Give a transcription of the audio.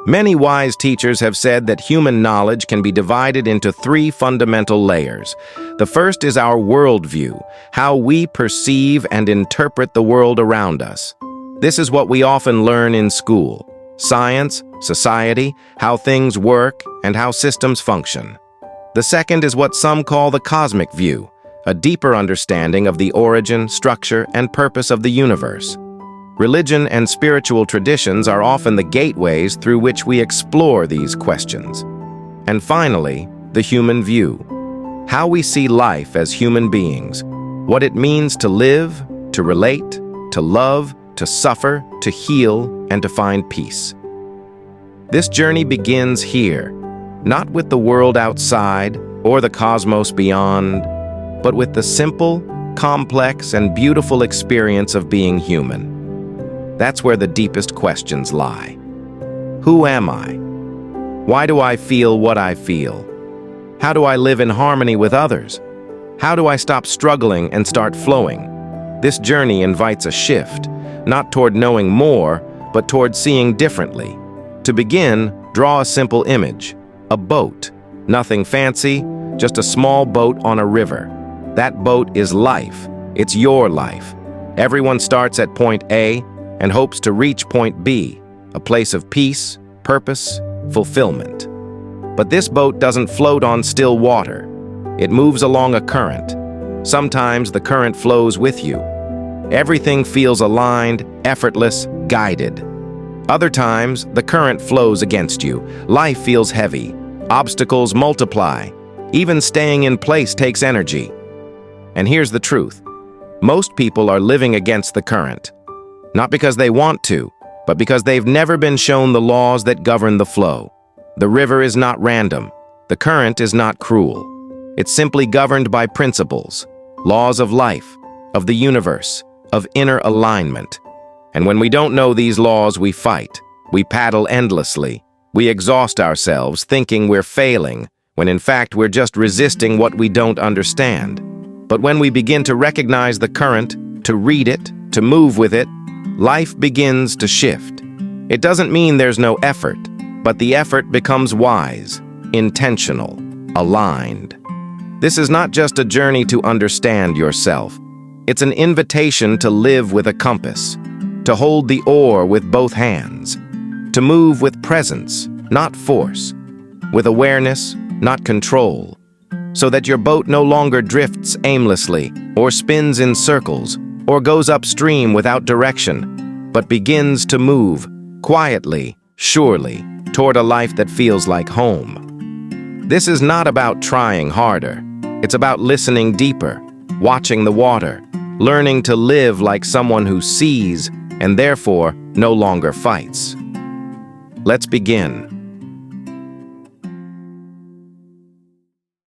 Many wise teachers have said that human knowledge can be divided into three fundamental layers. The first is our worldview, how we perceive and interpret the world around us. This is what we often learn in school: science, society, how things work, and how systems function. The second is what some call the cosmic view, a deeper understanding of the origin, structure, and purpose of the universe. Religion and spiritual traditions are often the gateways through which we explore these questions. And finally, the human view, how we see life as human beings, what it means to live, to relate, to love, to suffer, to heal, and to find peace. This journey begins here, not with the world outside or the cosmos beyond, but with the simple, complex, and beautiful experience of being human. That's where the deepest questions lie. Who am I? Why do I feel what I feel? How do I live in harmony with others? How do I stop struggling and start flowing? This journey invites a shift, not toward knowing more, but toward seeing differently. To begin, draw a simple image: a boat. Nothing fancy, just a small boat on a river. That boat is life. It's your life. Everyone starts at point A and hopes to reach point B, a place of peace, purpose, fulfillment. But this boat doesn't float on still water. It moves along a current. Sometimes the current flows with you. Everything feels aligned, effortless, guided. Other times, the current flows against you. Life feels heavy. Obstacles multiply. Even staying in place takes energy. And here's the truth. Most people are living against the current. Not because they want to, but because they've never been shown the laws that govern the flow. The river is not random. The current is not cruel. It's simply governed by principles, laws of life, of the universe, of inner alignment. And when we don't know these laws, we fight. We paddle endlessly. We exhaust ourselves thinking we're failing, when in fact we're just resisting what we don't understand. But when we begin to recognize the current, to read it, to move with it, life begins to shift. It doesn't mean there's no effort, but the effort becomes wise, intentional, aligned. This is not just a journey to understand yourself. It's an invitation to live with a compass, to hold the oar with both hands, to move with presence, not force, with awareness, not control, so that your boat no longer drifts aimlessly or spins in circles or goes upstream without direction, but begins to move quietly, surely, toward a life that feels like home. This is not about trying harder. It's about listening deeper, watching the water, learning to live like someone who sees and therefore no longer fights. Let's begin.